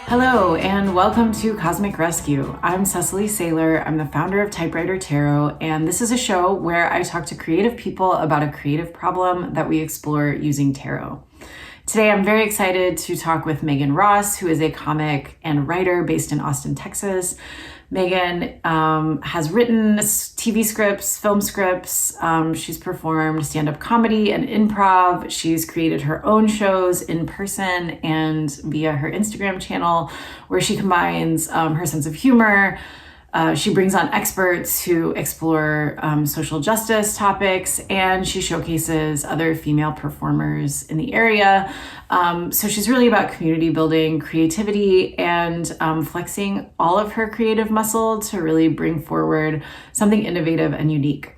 Hello, and welcome to Cosmic Rescue. I'm Cecily Saylor. I'm the founder of Typewriter Tarot, and this is a show where I talk to creative people about a creative problem that we explore using tarot. Today, I'm very excited to talk with Meghan Ross, who is a comic and writer based in Austin, Texas. Meghan has written TV scripts, film scripts. She's performed stand-up comedy and improv. She's created her own shows in person and via her Instagram channel, where she combines her sense of humor. She brings on experts who explore social justice topics, and she showcases other female performers in the area. So she's really about community building, creativity, and flexing all of her creative muscle to really bring forward something innovative and unique.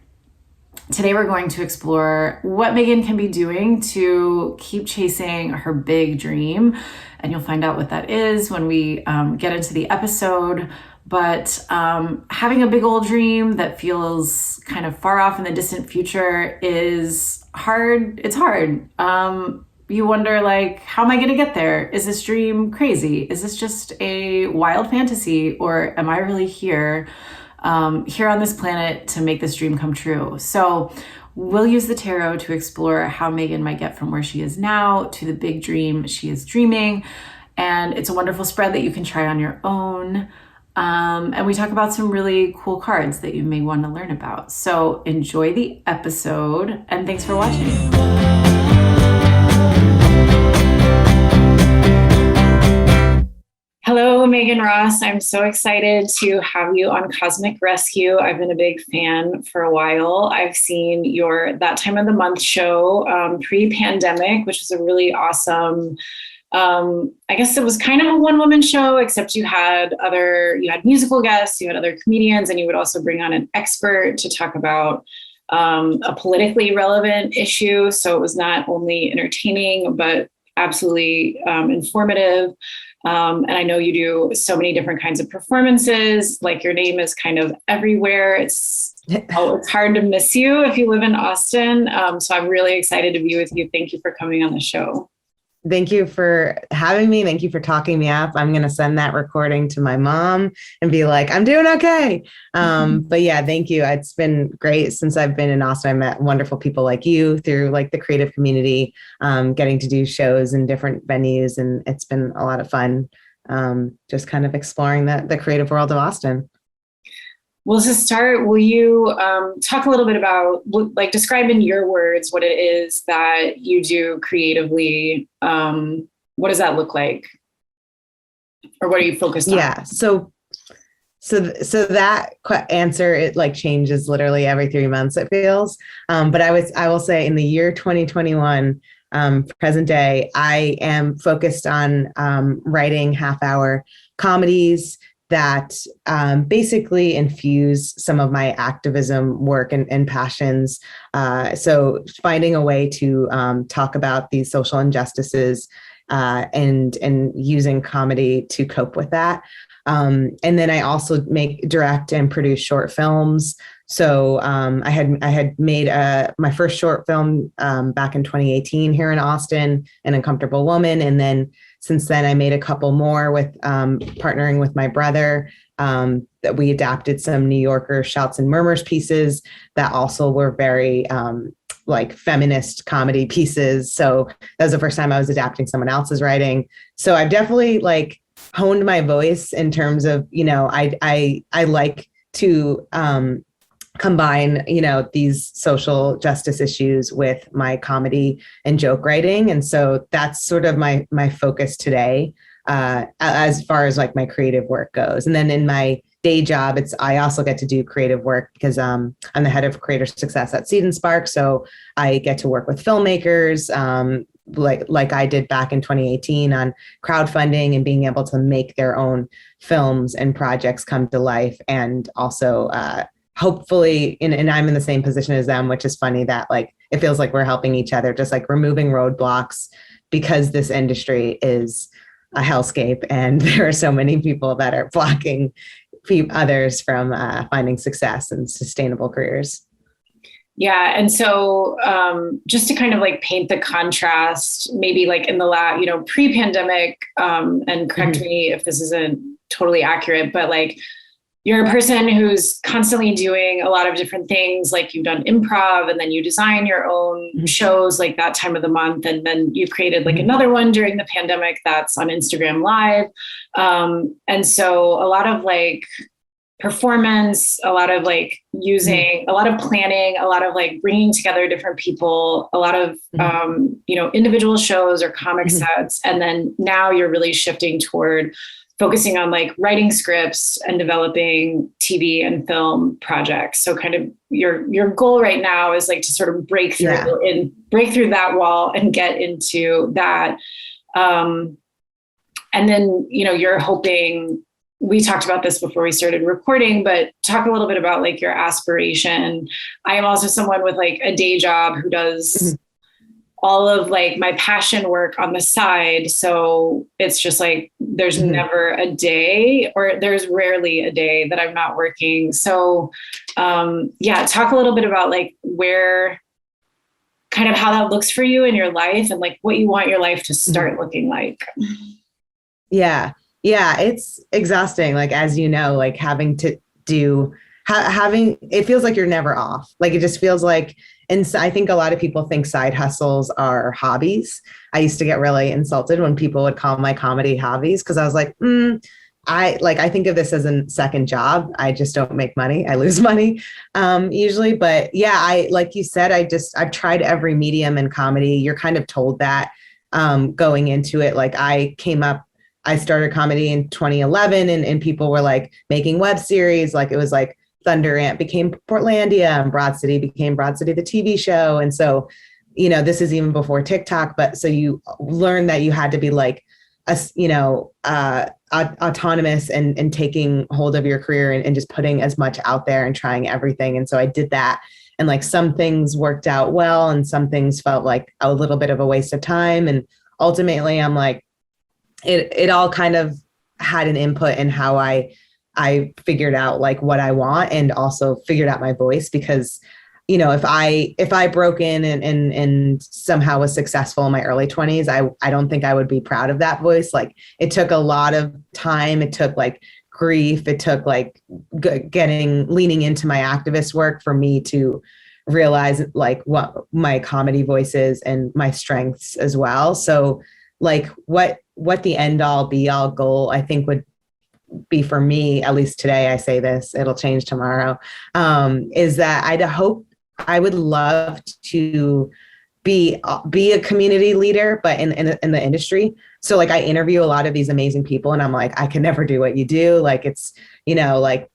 Today, we're going to explore what Meghan can be doing to keep chasing her big dream. And you'll find out what that is when we get into the episode. But having a big old dream that feels kind of far off in the distant future is hard. It's hard. You wonder, like, how am I going to get there? Is this dream crazy? Is this just a wild fantasy? Or am I really here on this planet to make this dream come true? So we'll use the tarot to explore how Meghan might get from where she is now to the big dream she is dreaming. And it's a wonderful spread that you can try on your own. And we talk about some really cool cards that you may want to learn about. So enjoy the episode, and thanks for watching. Hello, Meghan Ross. I'm so excited to have you on Cosmic Rescue. I've been a big fan for a while. I've seen your That Time of the Month show pre-pandemic, which was a really awesome, I guess it was kind of a one-woman show, except you had musical guests, you had other comedians, and you would also bring on an expert to talk about a politically relevant issue. So it was not only entertaining, but absolutely informative. And I know you do so many different kinds of performances, like your name is kind of everywhere. It's hard to miss you if you live in Austin. So I'm really excited to be with you. Thank you for coming on the show. Thank you for having me. Thank you for talking me up. I'm going to send that recording to my mom and be like, I'm doing okay. But yeah, thank you. It's been great since I've been in Austin. I met wonderful people like you through like the creative community, getting to do shows in different venues. And it's been a lot of fun, just kind of exploring the creative world of Austin. Well, to start, will you talk a little bit about, like, describe in your words what it is that you do creatively? What does that look like? Or what are you focused on? Yeah, so that answer, it like changes literally every 3 months, it feels. But I will say in the year 2021, present day, I am focused on writing half-hour comedies that basically infuse some of my activism work and passions. So finding a way to talk about these social injustices and using comedy to cope with that. And then I also direct and produce short films. So I had made my first short film back in 2018 here in Austin, An Uncomfortable Woman. And then since then, I made a couple more with partnering with my brother, that we adapted some New Yorker Shouts and Murmurs pieces that also were very like feminist comedy pieces. So that was the first time I was adapting someone else's writing. So I've definitely like honed my voice in terms of, I like to combine, these social justice issues with my comedy and joke writing. And so that's sort of my focus today, as far as like my creative work goes. And then in my day job, I also get to do creative work because I'm the head of creator success at Seed and Spark. So I get to work with filmmakers, like I did back in 2018 on crowdfunding and being able to make their own films and projects come to life. And also, hopefully, and I'm in the same position as them, which is funny that like, it feels like we're helping each other, just like removing roadblocks, because this industry is a hellscape and there are so many people that are blocking others from finding success and sustainable careers. Yeah. And so just to kind of like paint the contrast, maybe like in the pre-pandemic, and correct me if this isn't totally accurate, but like you're a person who's constantly doing a lot of different things. Like you've done improv and then you design your own shows like that time of the month. And then you created like another one during the pandemic that's on Instagram Live. And so a lot of like performance, a lot of like using, a lot of planning, a lot of like bringing together different people, a lot of, individual shows or comic sets. And then now you're really shifting toward focusing on like writing scripts and developing TV and film projects. So kind of your goal right now is like to sort of break through that wall and get into that. And then, you're hoping, we talked about this before we started recording, but talk a little bit about like your aspiration. I am also someone with like a day job who does all of like my passion work on the side. So it's just like, there's never a day, or there's rarely a day that I'm not working. So talk a little bit about like where, kind of how that looks for you in your life and like what you want your life to start looking like. Yeah. Yeah. It's exhausting. Like, as you know, like having to it feels like you're never off. Like, it just feels like, and so I think a lot of people think side hustles are hobbies. I used to get really insulted when people would call my comedy hobbies, because I was like, I think of this as a second job. I just don't make money. I lose money usually. But yeah, like you said, I've tried every medium in comedy. You're kind of told that going into it. Like I started comedy in 2011 and people were like making web series. Like it was like Thunder Ant became Portlandia and Broad City became Broad City, the TV show. And so, this is even before TikTok, but so you learn that you had to be like, autonomous and taking hold of your career and just putting as much out there and trying everything. And so I did that. And like some things worked out well and some things felt like a little bit of a waste of time. And ultimately I'm like, it all kind of had an input in how I figured out like what I want, and also figured out my voice, because, if I broke in and somehow was successful in my early 20s, I don't think I would be proud of that voice. Like it took a lot of time. It took like grief. It took like leaning into my activist work for me to realize like what my comedy voice is and my strengths as well. So like what the end all be all goal, I think, would be for me, at least today, I say this, it'll change tomorrow, is that I would love to be a community leader, but in the industry. So like I interview a lot of these amazing people and I'm like, I can never do what you do. Like it's, like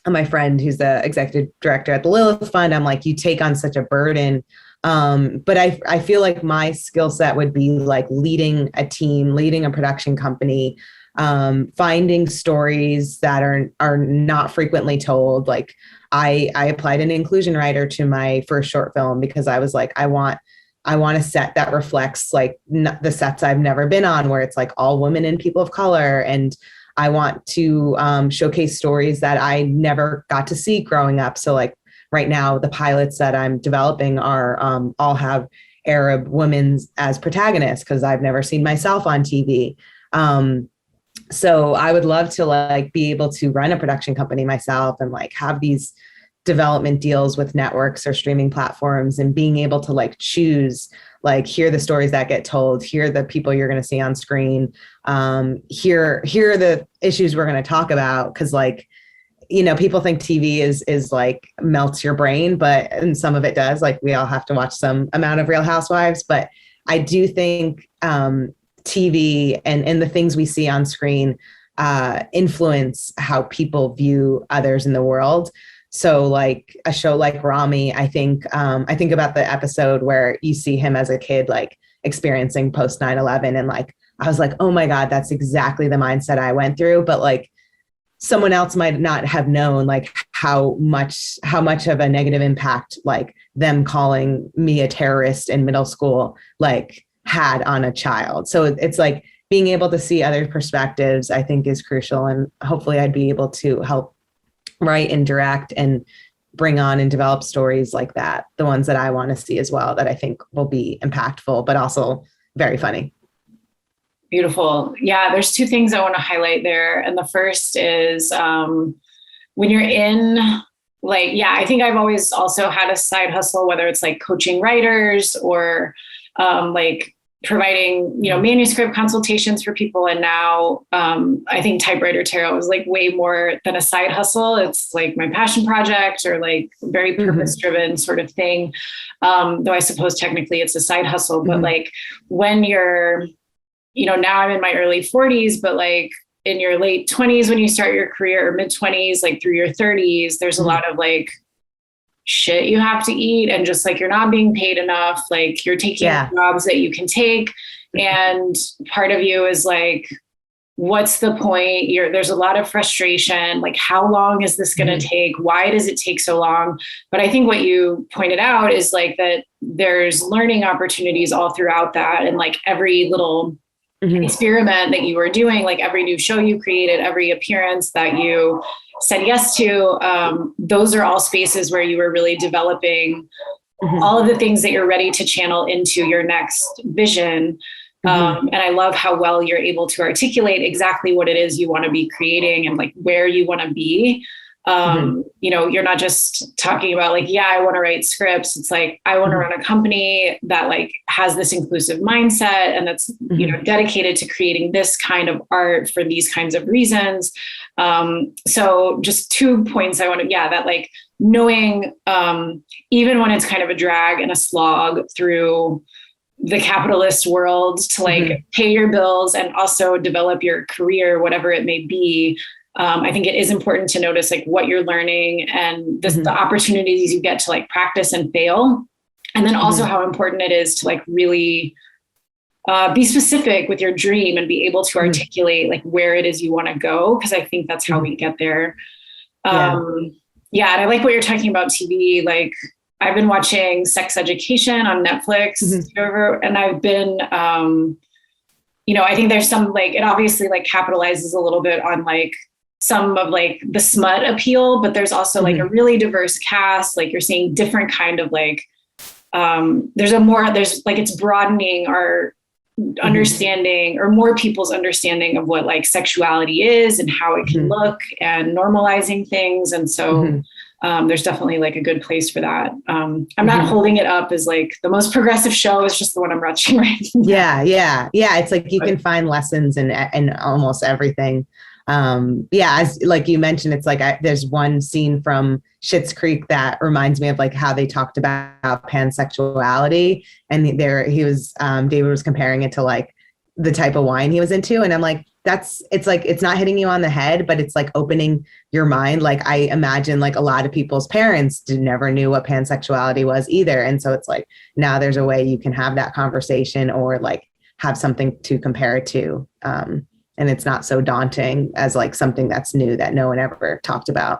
my friend who's the executive director at the Lilith Fund, I'm like, you take on such a burden. But I feel like my skill set would be like leading a team, leading a production company, finding stories that are not frequently told. Like I applied an inclusion writer to my first short film because I was like, I want a set that reflects like the sets I've never been on, where it's like all women and people of color. And I want to showcase stories that I never got to see growing up. So like right now, the pilots that I'm developing are all have Arab women as protagonists, because I've never seen myself on TV. So I would love to like be able to run a production company myself and like have these development deals with networks or streaming platforms, and being able to like choose, like, here are the stories that get told, here are the people you're going to see on screen, here are the issues we're going to talk about. Because like, people think TV is like melts your brain, and some of it does. Like we all have to watch some amount of Real Housewives, but I do think TV and the things we see on screen influence how people view others in the world. So like a show like Rami, I think about the episode where you see him as a kid, like experiencing post 9/11. And like, I was like, oh my God, that's exactly the mindset I went through. But like someone else might not have known like how much of a negative impact like them calling me a terrorist in middle school like had on a child. So it's like being able to see other perspectives, I think, is crucial. And hopefully I'd be able to help write and direct and bring on and develop stories like that, the ones that I want to see as well, that I think will be impactful, but also very funny. Beautiful. Yeah, there's two things I want to highlight there. And the first is when you're in, like, yeah, I think I've always also had a side hustle, whether it's like coaching writers or like providing, manuscript consultations for people. And now I think Typewriter Tarot is like way more than a side hustle. It's like my passion project, or like very purpose-driven sort of thing. Though I suppose technically it's a side hustle, but like when you're, now I'm in my early 40s, but like in your late 20s, when you start your career, or mid 20s, like through your 30s, there's a lot of like shit you have to eat, and just like you're not being paid enough, like you're taking jobs that you can take, and part of you is like, what's the point? There's a lot of frustration, like how long is this going to take? Why does it take so long? But I think what you pointed out is like that there's learning opportunities all throughout that, and like every little experiment that you were doing, like every new show you created, every appearance that you said yes to, those are all spaces where you were really developing all of the things that you're ready to channel into your next vision. And I love how well you're able to articulate exactly what it is you want to be creating and like where you want to be. You're not just talking about like, yeah, I want to write scripts. It's like, I want to run a company that like has this inclusive mindset, and that's, dedicated to creating this kind of art for these kinds of reasons. So just 2 points I want to, that like knowing, even when it's kind of a drag and a slog through the capitalist world to like pay your bills and also develop your career, whatever it may be. I think it is important to notice like what you're learning and the opportunities you get to like practice and fail. And then also how important it is to like really be specific with your dream and be able to articulate like where it is you want to go. Cause I think that's how we get there. And I like what you're talking about TV. Like I've been watching Sex Education on Netflix and I've been, I think there's some like, it obviously like capitalizes a little bit on like some of like the smut appeal, but there's also like a really diverse cast. Like you're seeing different kind of like, there's like, it's broadening our understanding, or more people's understanding of what like sexuality is and how it can look, and normalizing things. And so there's definitely like a good place for that. I'm not holding it up as like the most progressive show. It's just the one I'm watching right now. Yeah. It's like you can find lessons in almost everything. As like you mentioned, it's like there's one scene from Schitt's Creek that reminds me of like how they talked about pansexuality, and David was comparing it to like the type of wine he was into, and I'm like, it's like, it's not hitting you on the head, but it's like opening your mind. Like I imagine like a lot of people's parents never knew what pansexuality was either, and so it's like now there's a way you can have that conversation, or like have something to compare it to. And it's not so daunting as like something that's new that no one ever talked about.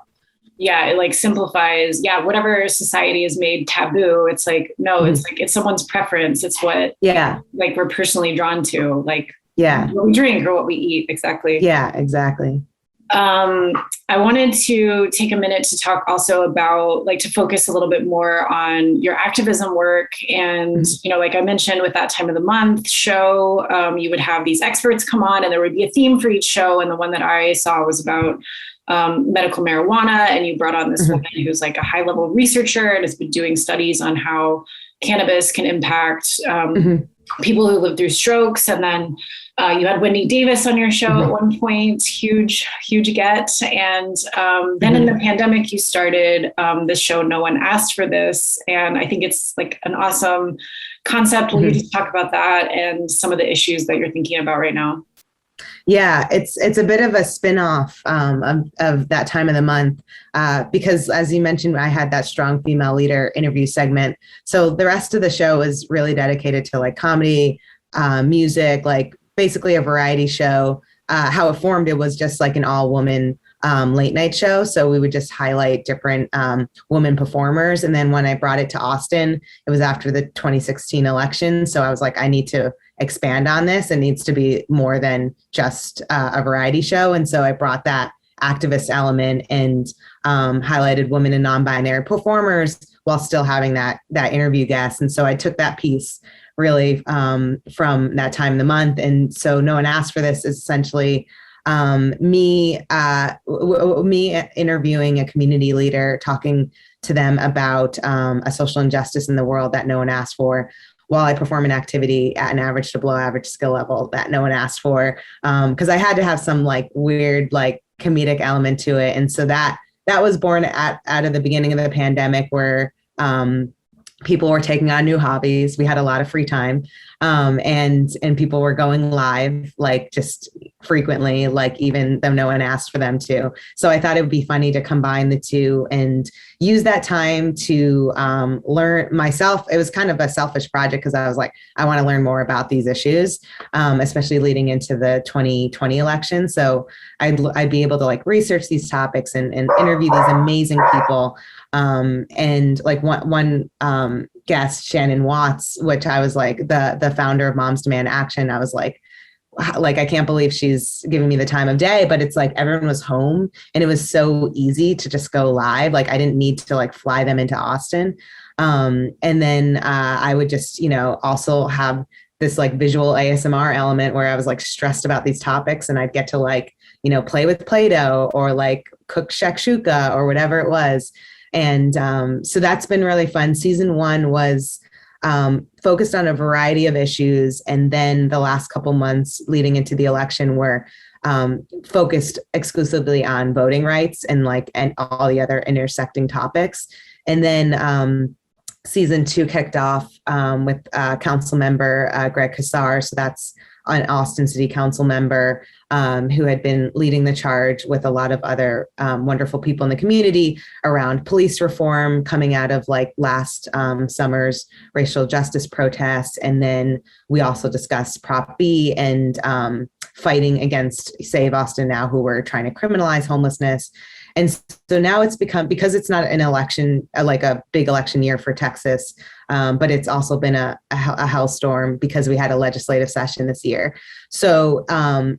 Yeah, it like simplifies, whatever society has made taboo. It's like, no, it's like, it's someone's preference. It's what like we're personally drawn to, like what we drink or what we eat. Exactly. Yeah, exactly. I wanted to take a minute to talk also about like to focus a little bit more on your activism work. And, like I mentioned with that time of the month show, you would have these experts come on and there would be a theme for each show. And the one that I saw was about medical marijuana. And you brought on this woman who's like a high level researcher and has been doing studies on how cannabis can impact people who live through strokes. And then you had Wendy Davis on your show at one point, huge get. And then in the pandemic, you started this show, No One Asked for This. And I think it's like an awesome concept. Will you just talk about that and some of the issues that you're thinking about right now? Yeah, it's a bit of a spin-off of that time of the month because, as you mentioned, I had that strong female leader interview segment. So the rest of the show is really dedicated to like comedy, music, like basically a variety show. How it formed, it was just like an all-woman late night show. So we would just highlight different women performers. And then when I brought it to Austin, it was after the 2016 election. So I was like, I need to expand on this. It needs to be more than just a variety show. And so I brought that activist element and highlighted women and non-binary performers while still having that interview guest. And so I took that piece really from that time of the month. And so No One Asked for This is essentially me interviewing a community leader, talking to them about a social injustice in the world that no one asked for, while I perform an activity at an average to below average skill level that no one asked for. Because I had to have some like weird, like comedic element to it. And so that was born out of the beginning of the pandemic, where people were taking on new hobbies. We had a lot of free time, and people were going live, like just frequently, like even though no one asked for them to. So I thought it would be funny to combine the two and use that time to learn myself. It was kind of a selfish project because I was like, I want to learn more about these issues, especially leading into the 2020 election. So I'd be able to like research these topics and interview these amazing people. And like one guest, Shannon Watts, which I was like the founder of Moms Demand Action. I was like, I can't believe she's giving me the time of day, but it's like everyone was home and it was so easy to just go live. Like I didn't need to like fly them into Austin. And then I would just, also have this like visual ASMR element where I was like stressed about these topics, and I'd get to like, play with Play-Doh or like cook shakshuka or whatever it was. And so that's been really fun. Season 1 was focused on a variety of issues. And then the last couple months leading into the election were focused exclusively on voting rights and all the other intersecting topics. And then season 2 kicked off with council member Greg Kassar. So that's an Austin City Council member who had been leading the charge with a lot of other wonderful people in the community around police reform coming out of like last summer's racial justice protests. And then we also discussed Prop B and fighting against Save Austin Now, who were trying to criminalize homelessness. And so now it's become, because it's not an election, like a big election year for Texas, but it's also been a hellstorm because we had a legislative session this year. So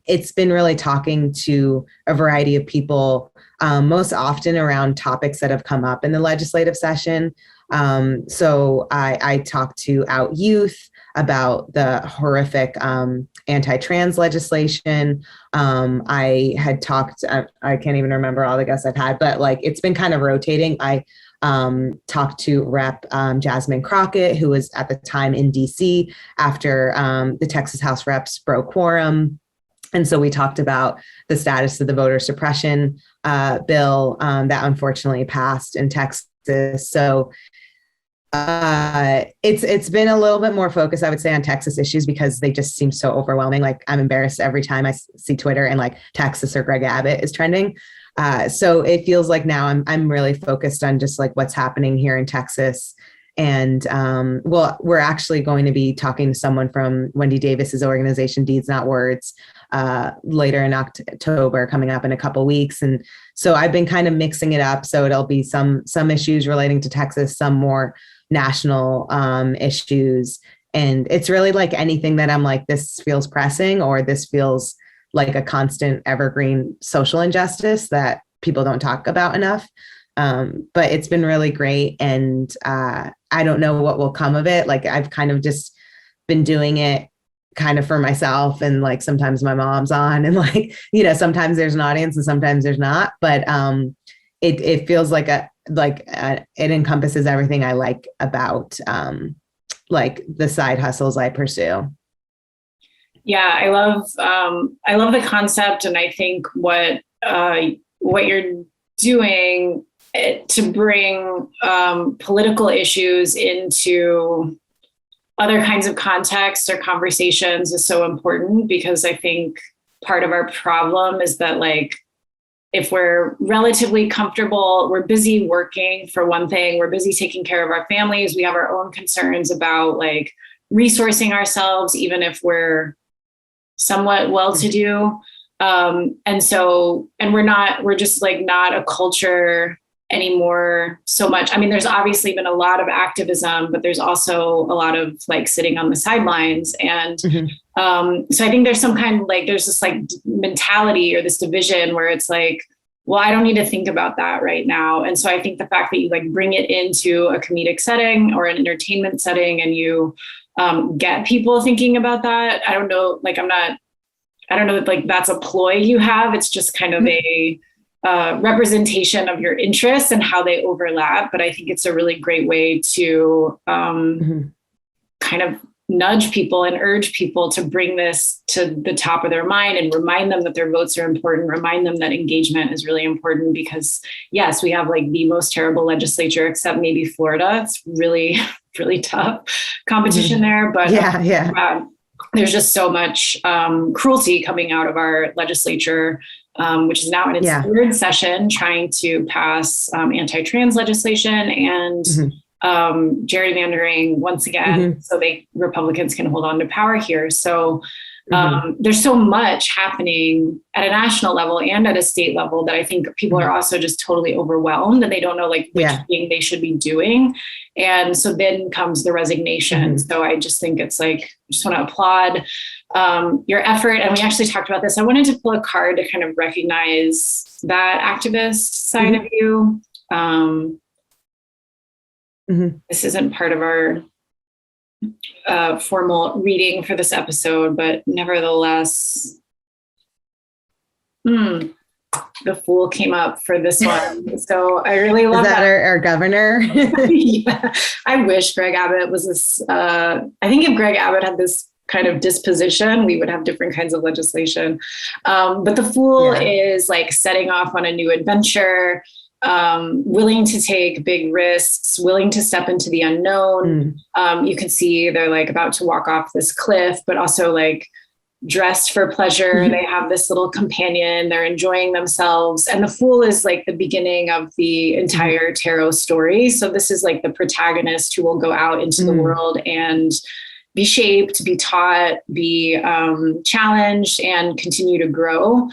it's been really talking to a variety of people, most often around topics that have come up in the legislative session. So I talked to Out Youth about the horrific anti-trans legislation. I had talked, I can't even remember all the guests I've had, but like it's been kind of rotating. I talked to Rep. Jasmine Crockett, who was at the time in DC after the Texas House Reps broke quorum. And so we talked about the status of the voter suppression bill that unfortunately passed in Texas. So it's been a little bit more focused, I would say, on Texas issues because they just seem so overwhelming. Like I'm embarrassed every time I see Twitter and like Texas or Greg Abbott is trending. So it feels like now I'm really focused on just like what's happening here in Texas. And we're actually going to be talking to someone from Wendy Davis's organization, Deeds Not Words, later in October, coming up in a couple weeks. And so I've been kind of mixing it up. So it'll be some issues relating to Texas, some more national issues. And it's really like anything that I'm like, this feels pressing, or this feels like a constant evergreen social injustice that people don't talk about enough. But it's been really great. And I don't know what will come of it. Like I've kind of just been doing it kind of for myself. And like, sometimes my mom's on and like, sometimes there's an audience and sometimes there's not, but it feels like it encompasses everything I like about like the side hustles I pursue. Yeah, I love the concept, and I think what you're doing to bring political issues into other kinds of contexts or conversations is so important, because I think part of our problem is that like, if we're relatively comfortable, we're busy working for one thing, we're busy taking care of our families, we have our own concerns about like resourcing ourselves, even if we're somewhat well-to-do. And we're just like not a culture anymore so much. I mean, there's obviously been a lot of activism, but there's also a lot of like sitting on the sidelines. And so I think there's some kind of like, there's this like mentality or this division where it's like, well, I don't need to think about that right now. And so I think the fact that you like bring it into a comedic setting or an entertainment setting, and you get people thinking about that. I don't know, like I don't know if like that's a ploy you have. It's just kind of a representation of your interests and how they overlap. But I think it's a really great way to kind of nudge people and urge people to bring this to the top of their mind and remind them that their votes are important, remind them that engagement is really important, because yes, we have like the most terrible legislature, except maybe Florida. It's really, really tough competition there. But there's just so much cruelty coming out of our legislature, which is now in its third session, trying to pass anti-trans legislation and gerrymandering once again, so Republicans can hold on to power here. So there's so much happening at a national level and at a state level that I think people are also just totally overwhelmed, and they don't know like which thing they should be doing. And so then comes the resignation. So I just think it's like, I just want to applaud your effort. And we actually talked about this. I wanted to pull a card to kind of recognize that activist side of you. This isn't part of our formal reading for this episode, but nevertheless, the Fool came up for this one. So I really love that. Our governor? Yeah. I wish Greg Abbott was this. I think if Greg Abbott had this kind of disposition, we would have different kinds of legislation. But the Fool is like setting off on a new adventure, willing to take big risks, willing to step into the unknown. You can see they're like about to walk off this cliff, but also like dressed for pleasure. They have this little companion, they're enjoying themselves. And the Fool is like the beginning of the entire tarot story. So this is like the protagonist who will go out into the world and be shaped, be taught, be challenged, and continue to grow.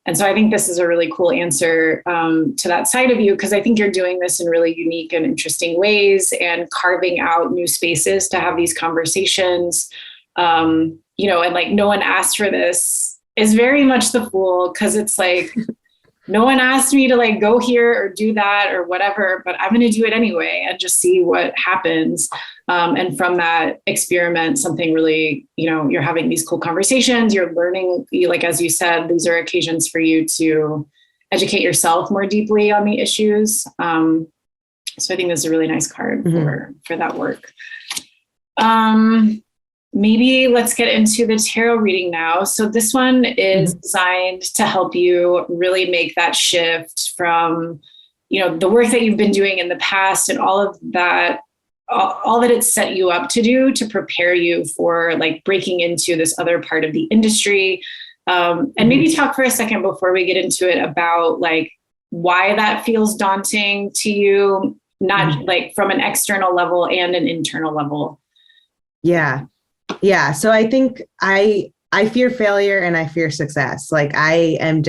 And so I think this is a really cool answer to that side of you, because I think you're doing this in really unique and interesting ways and carving out new spaces to have these conversations. You know, and like no one asked for this is very much the Fool, because it's like, no one asked me to like go here or do that or whatever, but I'm going to do it anyway and just see what happens. And from that experiment, something really, you know, you're having these cool conversations, you're learning, like, as you said, these are occasions for you to educate yourself more deeply on the issues. So I think this is a really nice card for that work. Maybe let's get into the tarot reading now. So this one is designed to help you really make that shift from, you know, the work that you've been doing in the past and all of that, all that it's set you up to do to prepare you for like breaking into this other part of the industry. And maybe talk for a second before we get into it about like why that feels daunting to you, not like from an external level and an internal level. Yeah. So I think I fear failure and I fear success. Like I can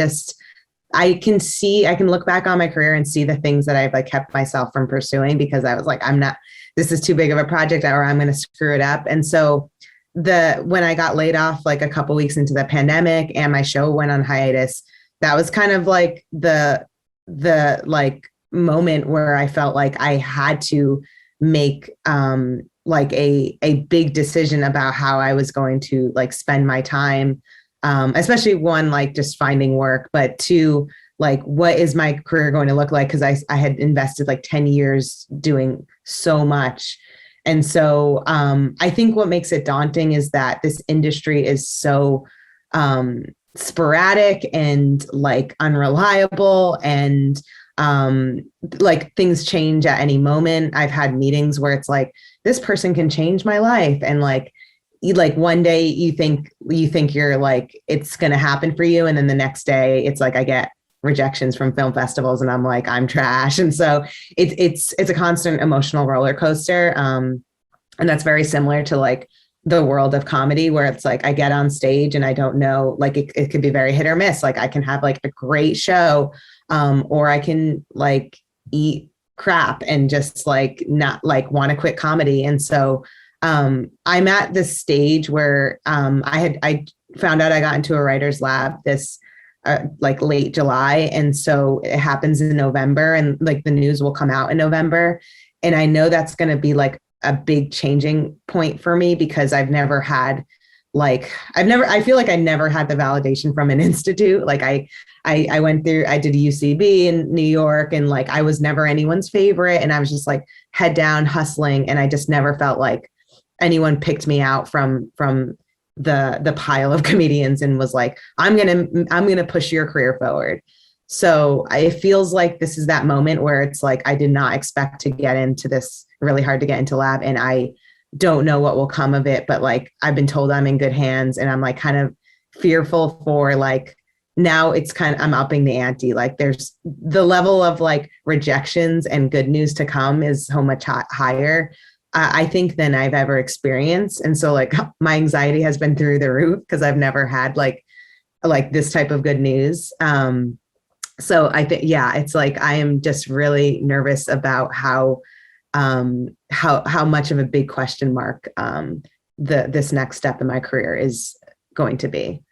look back on my career and see the things that I've like kept myself from pursuing because I was like, this is too big of a project or I'm going to screw it up. And so when I got laid off, like a couple weeks into the pandemic and my show went on hiatus, that was kind of like the like moment where I felt like I had to make, like a big decision about how I was going to like spend my time, especially one, like just finding work, but two, like, what is my career going to look like? Cause I had invested like 10 years doing so much. And so I think what makes it daunting is that this industry is so sporadic and like unreliable and like things change at any moment. I've had meetings where it's like, this person can change my life. And like one day you think you're like, it's going to happen for you. And then the next day it's like, I get rejections from film festivals and I'm like, I'm trash. And so it's a constant emotional roller coaster. And that's very similar to like the world of comedy where it's like, I get on stage and I don't know, like it could be very hit or miss. Like I can have like a great show, or I can like eat crap and just like not like want to quit comedy. And so I'm at this stage where I found out I got into a writer's lab this like late July. And so it happens in November, and like the news will come out in November. And I know that's going to be like a big changing point for me, because I feel like I never had the validation from an institute. Like I did UCB in New York, and like, I was never anyone's favorite. And I was just like head down hustling. And I just never felt like anyone picked me out from the pile of comedians and was like, I'm going to push your career forward. So it feels like this is that moment where it's like, I did not expect to get into this, really hard to get into lab. And I don't know what will come of it, but like, I've been told I'm in good hands, and I'm like kind of fearful for like, now it's kind of, I'm upping the ante. Like there's the level of like rejections and good news to come is so much higher, I think, than I've ever experienced. And so like my anxiety has been through the roof, because I've never had like this type of good news. So I think, yeah, it's like, I am just really nervous about how much of a big question mark this next step in my career is going to be.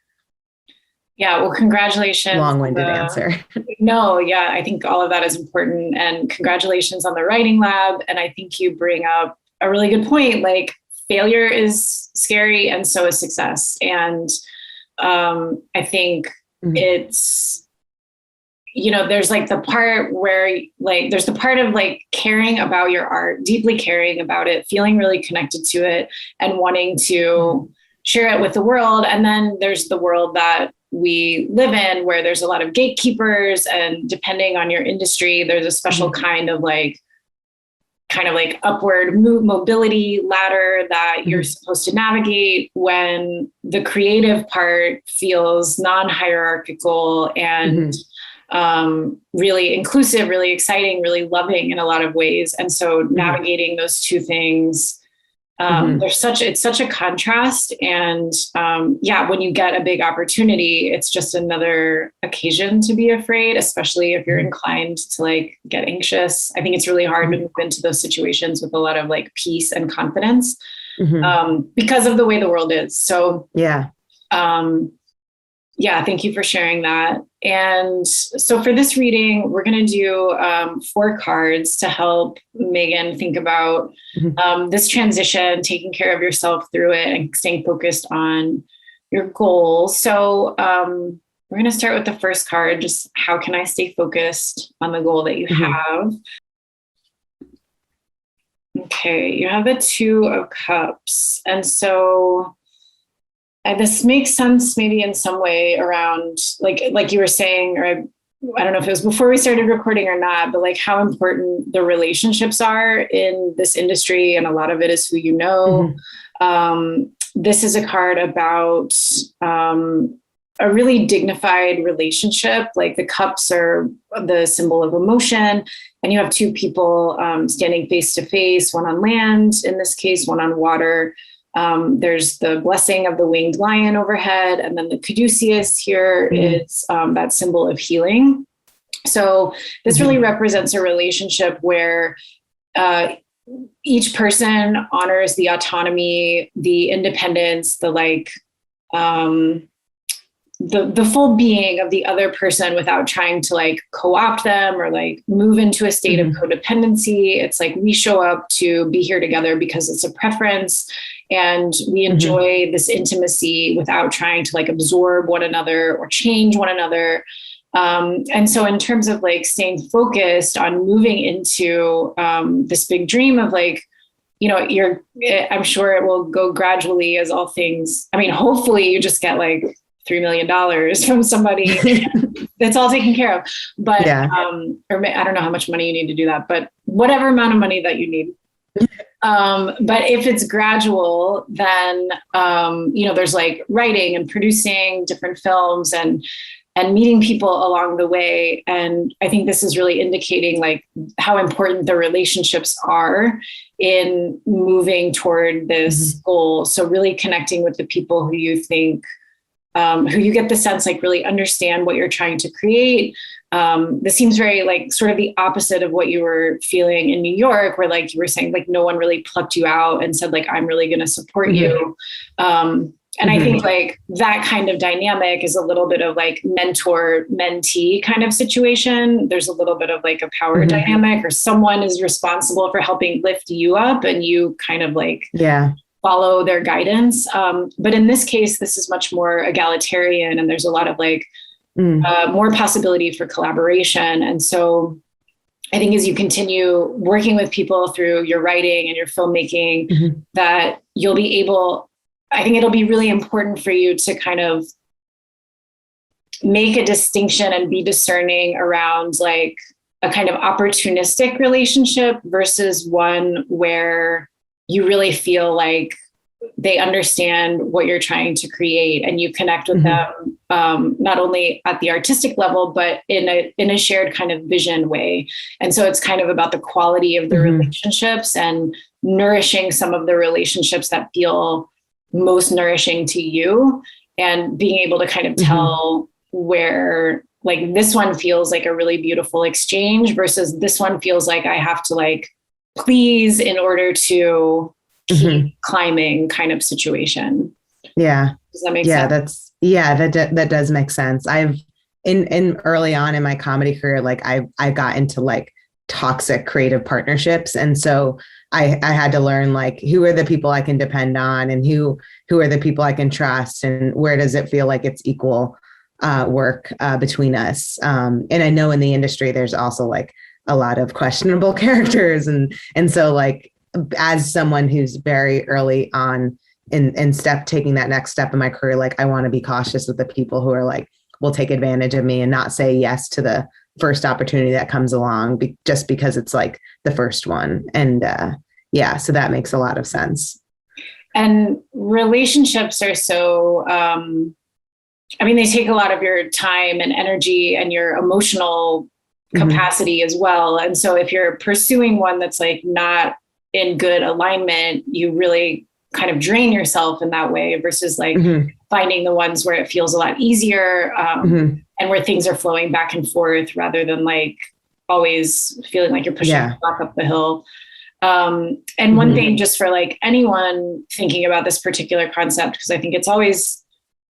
Yeah, well, congratulations. Long-winded answer. No, yeah, I think all of that is important, and congratulations on the writing lab. And I think you bring up a really good point. Like, failure is scary, and so is success. And I think it's, there's like the part where like, there's the part of like caring about your art, deeply caring about it, feeling really connected to it, and wanting to share it with the world. And then there's the world that we live in, where there's a lot of gatekeepers, and depending on your industry, there's a special kind of like upward mobility ladder that you're supposed to navigate, when the creative part feels non-hierarchical and really inclusive, really exciting, really loving in a lot of ways. And so navigating those two things, it's such a contrast. And when you get a big opportunity, it's just another occasion to be afraid, especially if you're inclined to like get anxious. I think it's really hard to move into those situations with a lot of like peace and confidence because of the way the world is. So thank you for sharing that. And so for this reading, we're going to do 4 cards to help Meghan think about this transition, taking care of yourself through it, and staying focused on your goals. So we're going to start with the first card, just how can I stay focused on the goal that you have? Okay, you have the 2 of Cups. And so this makes sense maybe in some way around like you were saying, or I don't know if it was before we started recording or not, but like how important the relationships are in this industry. And a lot of it is who you know. This is a card about a really dignified relationship. Like the cups are the symbol of emotion, and you have 2 people standing face to face, one on land, in this case, one on water. There's the blessing of the winged lion overhead, and then the caduceus here is that symbol of healing. So this really represents a relationship where each person honors the autonomy, the independence, the full being of the other person without trying to like co-opt them or like move into a state of codependency. It's like we show up to be here together because it's a preference, and we enjoy this intimacy without trying to like absorb one another or change one another. And so in terms of like staying focused on moving into this big dream of like, I'm sure it will go gradually as all things. I mean, hopefully you just get like $3 million from somebody. It's all taken care of. But, or I don't know how much money you need to do that, but whatever amount of money that you need. But if it's gradual, then, there's like writing and producing different films and meeting people along the way. And I think this is really indicating like how important the relationships are in moving toward this goal. So really connecting with the people who you think, who you get the sense like really understand what you're trying to create. This seems very like sort of the opposite of what you were feeling in New York, where like you were saying like no one really plucked you out and said like I'm really going to support you. And I think like that kind of dynamic is a little bit of like mentor mentee kind of situation. There's a little bit of like a power dynamic, or someone is responsible for helping lift you up and you kind of like follow their guidance. But in this case, this is much more egalitarian, and there's a lot of like more possibility for collaboration. And so I think as you continue working with people through your writing and your filmmaking, that you'll be able, I think it'll be really important for you to kind of make a distinction and be discerning around like a kind of opportunistic relationship versus one where you really feel like they understand what you're trying to create and you connect with them, not only at the artistic level, but in a shared kind of vision way. And so it's kind of about the quality of the relationships and nourishing some of the relationships that feel most nourishing to you, and being able to kind of tell where like this one feels like a really beautiful exchange versus this one feels like I have to like please in order to keep climbing kind of situation. Yeah. Does that make sense? That does make sense. I've in early on in my comedy career, like I got into like toxic creative partnerships. And so I had to learn like who are the people I can depend on and who are the people I can trust, and where does it feel like it's equal work between us. And I know in the industry, there's also like a lot of questionable characters. And so like, as someone who's very early on in taking that next step in my career, like I want to be cautious with the people who are like, will take advantage of me and not say yes to the first opportunity that comes along just because it's like the first one. And so that makes a lot of sense. And relationships are so, they take a lot of your time and energy and your emotional capacity as well. And so if you're pursuing one that's like not in good alignment, you really kind of drain yourself in that way versus like finding the ones where it feels a lot easier and where things are flowing back and forth rather than like always feeling like you're pushing back up the hill. And one thing just for like anyone thinking about this particular concept, because I think it's always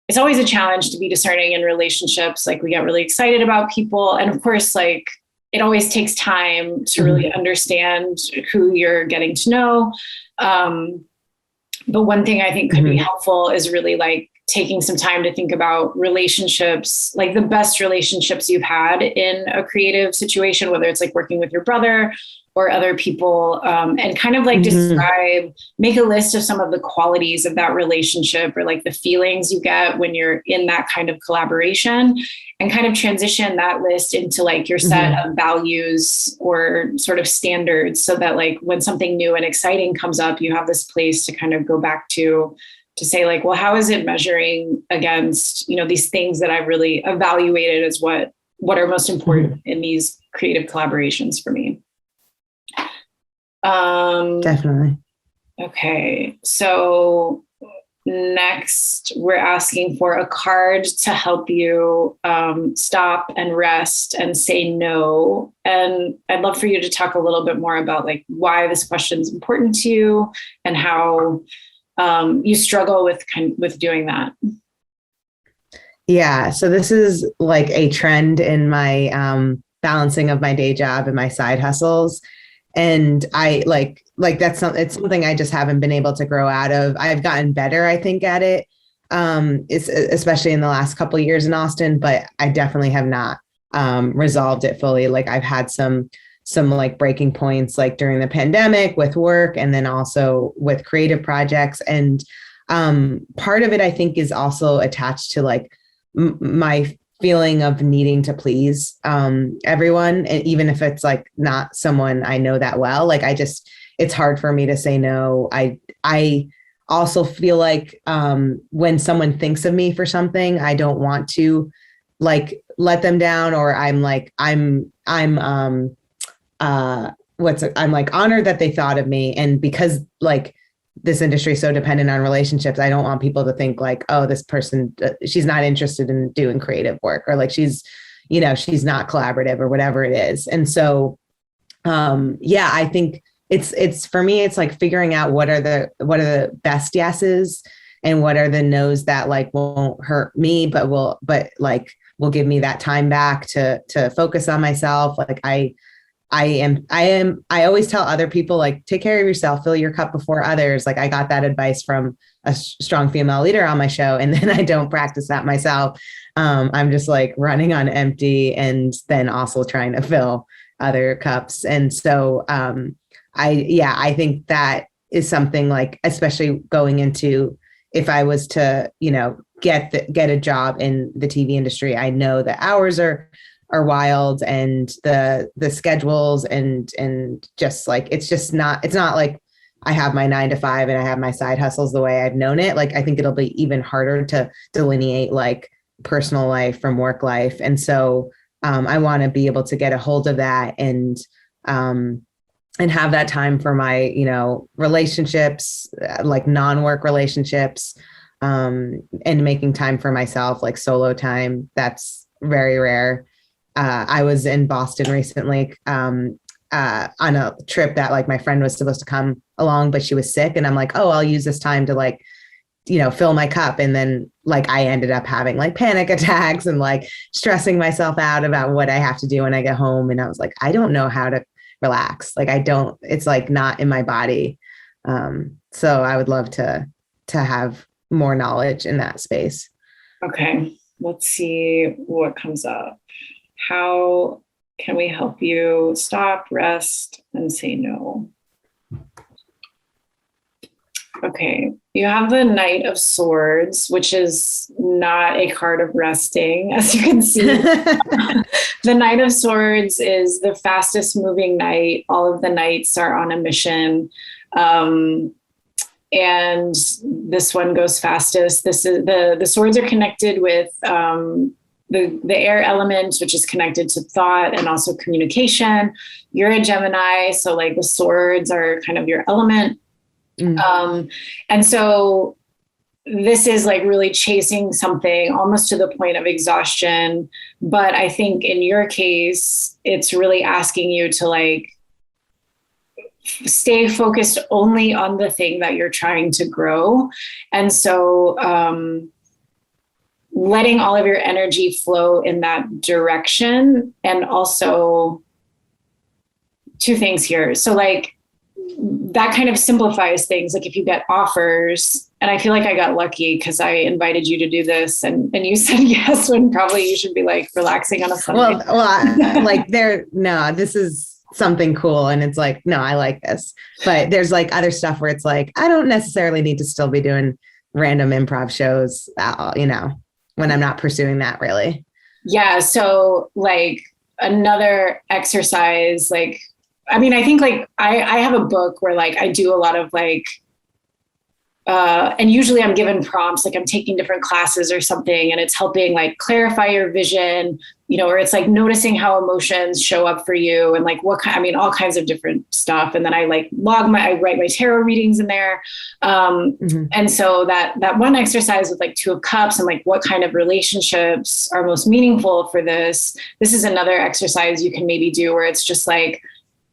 a challenge to be discerning in relationships. Like we get really excited about people. And of course, like it always takes time to really understand who you're getting to know. But one thing I think could be helpful is really like taking some time to think about relationships, like the best relationships you've had in a creative situation, whether it's like working with your brother or other people, and kind of like make a list of some of the qualities of that relationship or like the feelings you get when you're in that kind of collaboration, and kind of transition that list into like your set of values or sort of standards, so that like when something new and exciting comes up, you have this place to kind of go back to say like, well, how is it measuring against, these things that I've really evaluated as what are most important in these creative collaborations for me. Definitely. Okay. So next we're asking for a card to help you stop and rest and say no. And I'd love for you to talk a little bit more about like why this question is important to you and how you struggle with doing that. Yeah. So this is like a trend in my balancing of my day job and my side hustles. And I it's something I just haven't been able to grow out of. I've gotten better, I think, at it, especially in the last couple of years in Austin, but I definitely have not resolved it fully. Like I've had some like breaking points, like during the pandemic with work, and then also with creative projects. And part of it, I think, is also attached to like my feeling of needing to please everyone. And even if it's like not someone I know that well, like it's hard for me to say no. I also feel like when someone thinks of me for something, I don't want to like let them down, or I'm like honored that they thought of me. And because like this industry is so dependent on relationships, I don't want people to think like, oh, this person, she's not interested in doing creative work, or like she's not collaborative or whatever it is. And so, I think it's for me, it's like figuring out what are the best yeses and what are the no's that like won't hurt me, but will give me that time back to focus on myself. Like I always tell other people, like, take care of yourself, fill your cup before others. Like I got that advice from a strong female leader on my show. And then I don't practice that myself. I'm just like running on empty and then also trying to fill other cups. And so, I think that is something like, especially going into, if I was to, get a job in the TV industry, I know the hours are wild, and the schedules and just like, it's not like I have my 9 to 5 and I have my side hustles the way I've known it. Like, I think it'll be even harder to delineate like personal life from work life. And so I want to be able to get a hold of that and have that time for my, relationships, like non-work relationships, and making time for myself, like solo time. That's very rare. I was in Boston recently on a trip that like my friend was supposed to come along, but she was sick. And I'm like, oh, I'll use this time to like, fill my cup. And then like, I ended up having like panic attacks and like stressing myself out about what I have to do when I get home. And I was like, I don't know how to relax. Like, it's like not in my body. So I would love to have more knowledge in that space. Okay. Let's see what comes up. How can we help you stop, rest, and say no? Okay, you have the Knight of Swords, which is not a card of resting, as you can see. The Knight of Swords is the fastest moving knight. All of the knights are on a mission. And this one goes fastest. This is the swords are connected with the air element, which is connected to thought and also communication. You're a Gemini, so like the swords are kind of your element. And so this is like really chasing something almost to the point of exhaustion. But I think in your case, it's really asking you to like stay focused only on the thing that you're trying to grow. And so, letting all of your energy flow in that direction. And also two things here. So like that kind of simplifies things. Like if you get offers, and I feel like I got lucky because I invited you to do this and you said yes, when probably you should be like relaxing on a Sunday. Well, this is something cool. And it's like, no, I like this, but there's like other stuff where it's like, I don't necessarily need to still be doing random improv shows, when I'm not pursuing that really. Yeah. So like another exercise, like, I mean, I think like I have a book where like I do a lot of like, and usually I'm given prompts, like I'm taking different classes or something, and it's helping like clarify your vision, or it's like noticing how emotions show up for you and like all kinds of different stuff. And then I like I write my tarot readings in there. And so that one exercise with like 2 of Cups and like what kind of relationships are most meaningful for this is another exercise you can maybe do where it's just like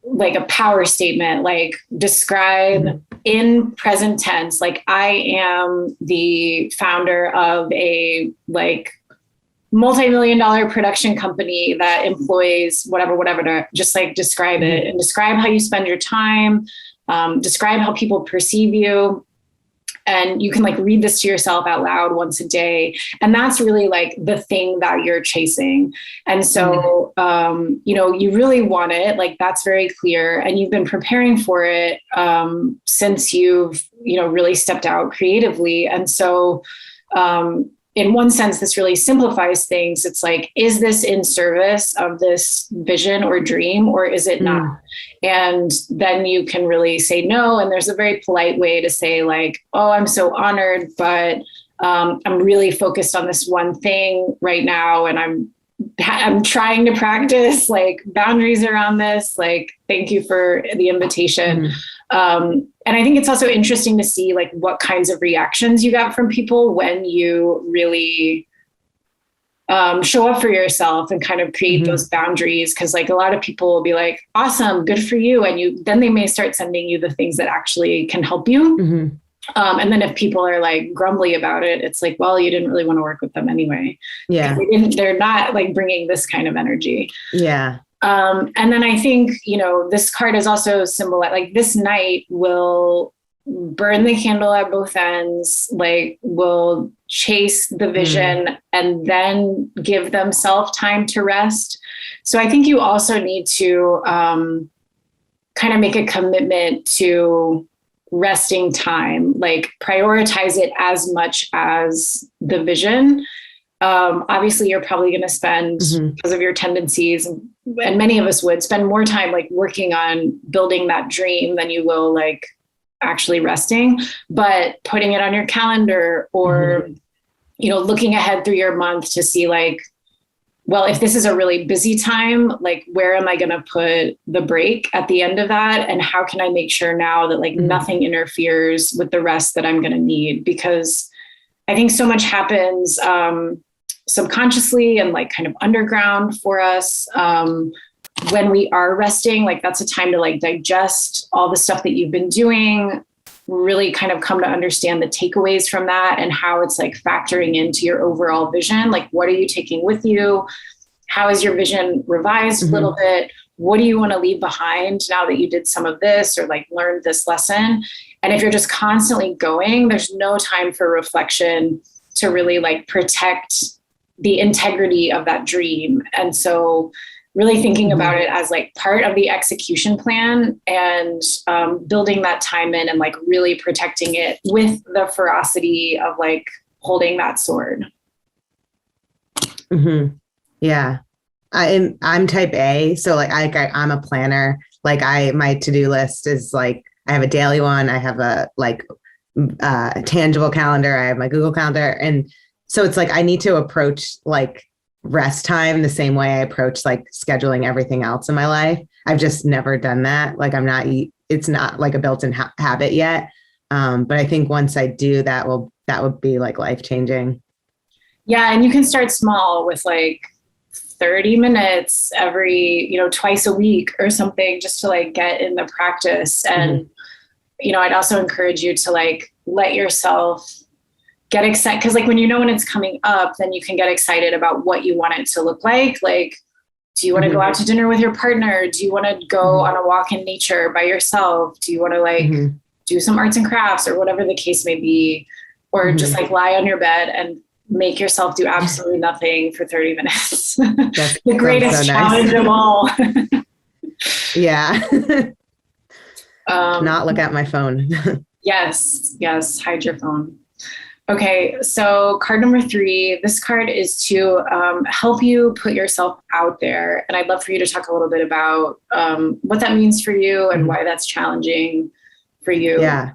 a power statement, like describe in present tense, like I am the founder of a like multi-million-dollar production company that employs whatever, to just like describe it and describe how you spend your time, describe how people perceive you. And you can like read this to yourself out loud once a day. And that's really like the thing that you're chasing. And so, you really want it, like that's very clear. And you've been preparing for it since you've, really stepped out creatively. And so in one sense, this really simplifies things. It's like, is this in service of this vision or dream, or is it not? And then you can really say no. And there's a very polite way to say like, oh, I'm so honored, but I'm really focused on this one thing right now. And I'm trying to practice like boundaries around this. Like, thank you for the invitation. And I think it's also interesting to see like what kinds of reactions you got from people when you really show up for yourself and kind of create those boundaries. Cause like a lot of people will be like, awesome, good for you. And then they may start sending you the things that actually can help you. And then if people are like grumbly about it, it's like, well, you didn't really want to work with them anyway. Yeah. They're not like bringing this kind of energy. Yeah. And then I think, this card is also symbolic. Like this night will burn the candle at both ends, like will chase the vision and then give themselves time to rest. So I think you also need to kind of make a commitment to resting time, like prioritize it as much as the vision. Obviously you're probably going to spend, because of your tendencies, and many of us would spend more time like working on building that dream than you will like actually resting, but putting it on your calendar or, looking ahead through your month to see like, well, if this is a really busy time, like where am I going to put the break at the end of that? And how can I make sure now that like nothing interferes with the rest that I'm going to need? Because I think so much happens subconsciously and like kind of underground for us when we are resting. Like that's a time to like digest all the stuff that you've been doing, really kind of come to understand the takeaways from that and how it's like factoring into your overall vision. Like, what are you taking with you? How is your vision revised a little bit? What do you want to leave behind now that you did some of this or like learned this lesson? And if you're just constantly going, there's no time for reflection to really like protect the integrity of that dream. And so really thinking about it as like part of the execution plan and building that time in and like really protecting it with the ferocity of like holding that sword. Yeah. I'm type A. So like I'm a planner. Like my to-do list is like, I have a daily one. I have a tangible calendar. I have my Google Calendar. And so it's like, I need to approach like rest time the same way I approach like scheduling everything else in my life. I've just never done that. Like it's not like a built-in habit yet. But I think once I do that would be like life-changing. Yeah. And you can start small with like 30 minutes every, twice a week or something, just to like get in the practice. And, I'd also encourage you to like, let yourself get excited. Cause like when when it's coming up, then you can get excited about what you want it to look like. Like, do you want to go out to dinner with your partner? Do you want to go on a walk in nature by yourself? Do you want to like do some arts and crafts or whatever the case may be? Or just like lie on your bed and make yourself do absolutely nothing for 30 minutes. That's the greatest challenge of all. Yeah. Not look at my phone. Yes. Hide your phone. Okay. So card number 3, this card is to help you put yourself out there. And I'd love for you to talk a little bit about what that means for you and why that's challenging for you. Yeah.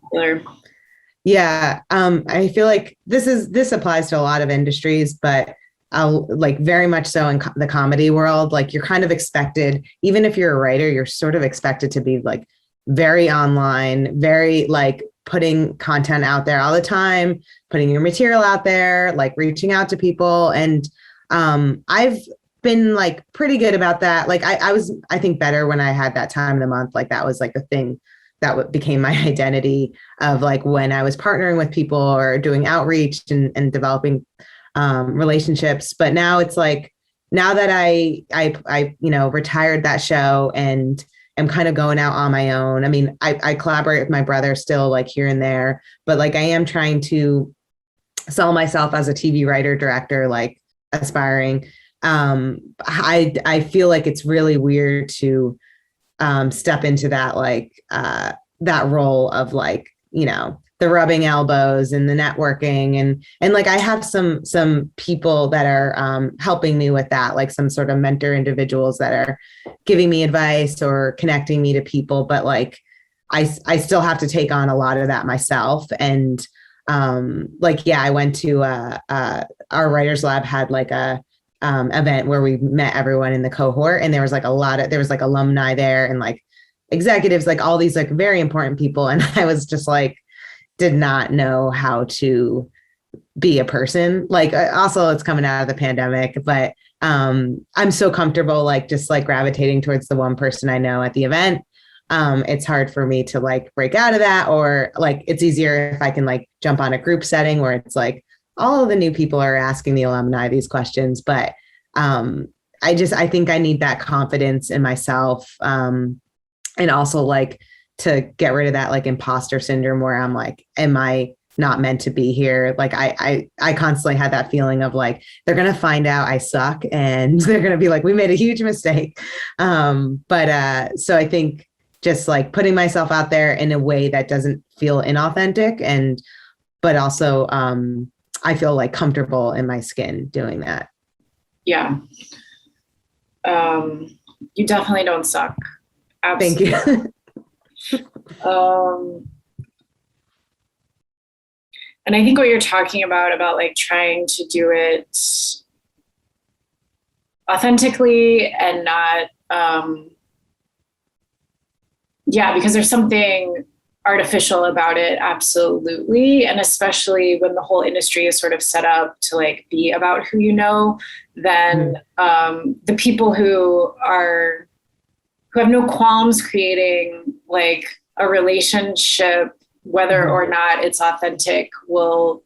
Yeah. I feel like this applies to a lot of industries, but like very much so in the comedy world. Like you're kind of expected, even if you're a writer, you're sort of expected to be like very online, very like putting content out there all the time, putting your material out there, like reaching out to people. And I've been like pretty good about that. Like I think better when I had that time of the month. Like that was like the thing that became my identity of like when I was partnering with people or doing outreach and developing relationships. But now it's like, now that I retired that show and am kind of going out on my own. I mean, I collaborate with my brother still like here and there, but like I am trying to sell myself as a TV writer, director, like aspiring. I feel like it's really weird to step into that, like that role of like, the rubbing elbows and the networking and like I have some people that are helping me with that, like some sort of mentor individuals that are giving me advice or connecting me to people, but like I still have to take on a lot of that myself. And I went to our writers lab had like a event where we met everyone in the cohort, and there was like alumni there and like executives, like all these like very important people, and I was just like did not know how to be a person. Like also it's coming out of the pandemic, but I'm so comfortable like just like gravitating towards the one person I know at the event. it's hard for me to like break out of that, or like it's easier if I can like jump on a group setting where it's like all of the new people are asking the alumni these questions. But I think I need that confidence in myself, and also like to get rid of that like imposter syndrome where I'm like, am I not meant to be here? Like I constantly had that feeling of like, they're going to find out I suck and they're going to be like, we made a huge mistake. So I think just like putting myself out there in a way that doesn't feel inauthentic, but also I feel like comfortable in my skin doing that. Yeah. You definitely don't suck. Absolutely. Thank you. And I think what you're talking about like trying to do it authentically and not, because there's something artificial about it. Absolutely. And especially when the whole industry is sort of set up to like be about who you know, then the people who have no qualms creating like a relationship, whether or not it's authentic, will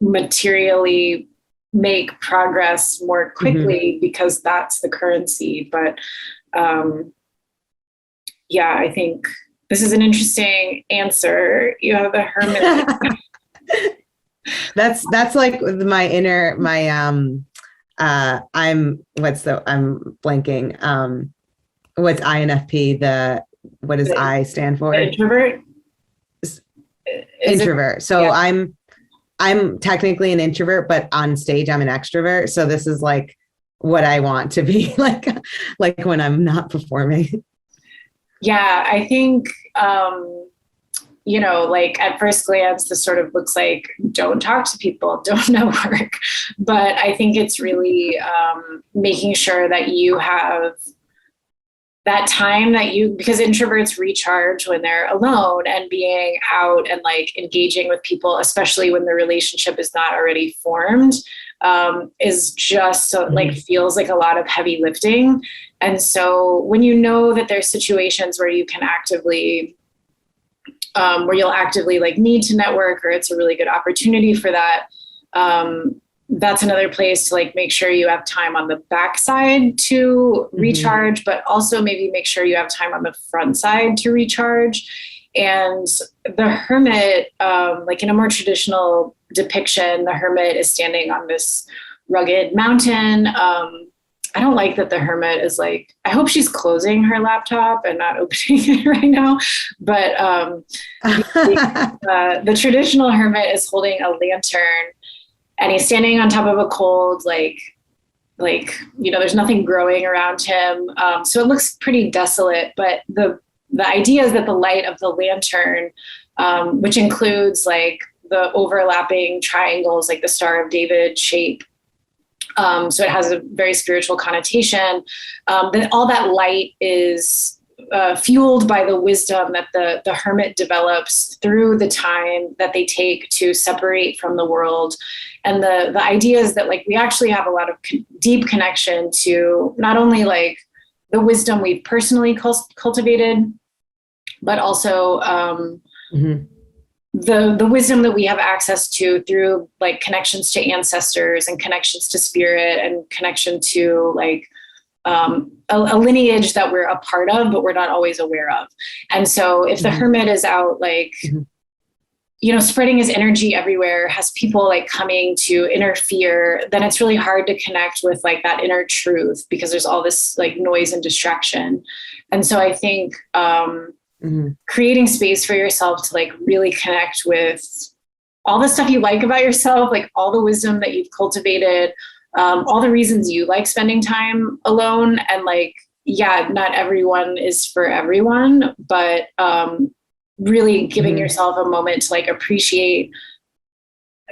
materially make progress more quickly because that's the currency. But I think this is an interesting answer. You have the Hermit. That's like I'm blanking. What's INFP? What does I stand for? Introvert. Introvert. So I'm technically an introvert, but on stage I'm an extrovert. So this is like what I want to be like when I'm not performing. Yeah, I think like at first glance, this sort of looks like don't talk to people, don't network. But I think it's really making sure that you have that time because introverts recharge when they're alone, and being out and like engaging with people, especially when the relationship is not already formed, is just like feels like a lot of heavy lifting. And so when you know that there's situations where you can actively, where you'll actively like need to network, or it's a really good opportunity for that, that's another place to like make sure you have time on the backside to recharge, but also maybe make sure you have time on the front side to recharge. And the Hermit, like in a more traditional depiction, the Hermit is standing on this rugged mountain. I don't like that the Hermit is like, I hope she's closing her laptop and not opening it right now. But the traditional Hermit is holding a lantern, and he's standing on top of a cold, there's nothing growing around him. So it looks pretty desolate, but the idea is that the light of the lantern, which includes like the overlapping triangles, like the Star of David shape, so it has a very spiritual connotation, that all that light is fueled by the wisdom that the Hermit develops through the time that they take to separate from the world. And the idea is that like we actually have a lot of deep connection to not only like the wisdom we've personally cultivated, but also the wisdom that we have access to through like connections to ancestors and connections to spirit and connection to like a lineage that we're a part of, but we're not always aware of. And so if the Hermit is out, like, spreading his energy everywhere, has people like coming to interfere, then it's really hard to connect with like that inner truth, because there's all this like noise and distraction. And so I think creating space for yourself to like really connect with all the stuff you like about yourself, like all the wisdom that you've cultivated, all the reasons you like spending time alone. And like, not everyone is for everyone, but really giving yourself a moment to like appreciate,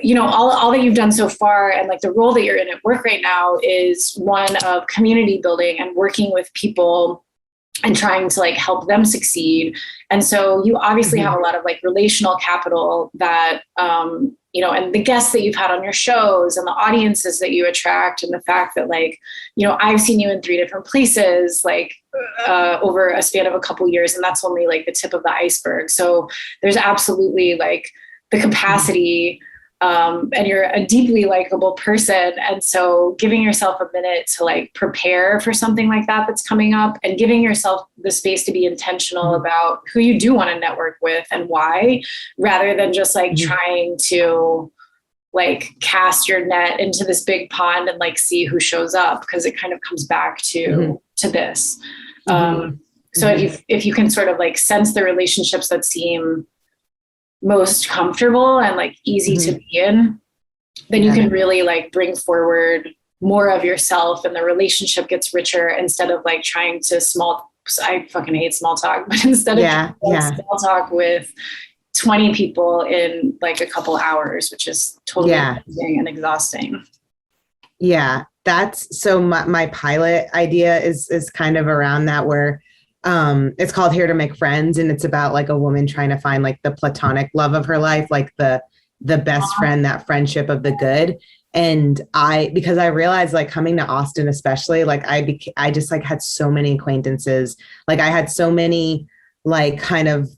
all that you've done so far. And like the role that you're in at work right now is one of community building and working with people and trying to like help them succeed. And so you obviously have a lot of like relational capital that, and the guests that you've had on your shows and the audiences that you attract, and the fact that like, I've seen you in 3 different places, like over a span of a couple years, and that's only like the tip of the iceberg. So there's absolutely like the capacity, and you're a deeply likable person. And so giving yourself a minute to like prepare for something like that that's coming up, and giving yourself the space to be intentional about who you do want to network with and why, rather than just like trying to like cast your net into this big pond and like see who shows up, because it kind of comes back to this. So if you can sort of like sense the relationships that seem most comfortable and like easy to be in, then you can really like bring forward more of yourself, and the relationship gets richer, instead of like trying to I fucking hate small talk, but instead of small talk with 20 people in like a couple hours, which is totally amazing and exhausting. Yeah, that's so my pilot idea is kind of around that, where it's called Here to Make Friends, and it's about like a woman trying to find like the platonic love of her life, like the best friend, that friendship of the good. And because I realized like coming to Austin, especially, like I just like had so many acquaintances, like I had so many like kind of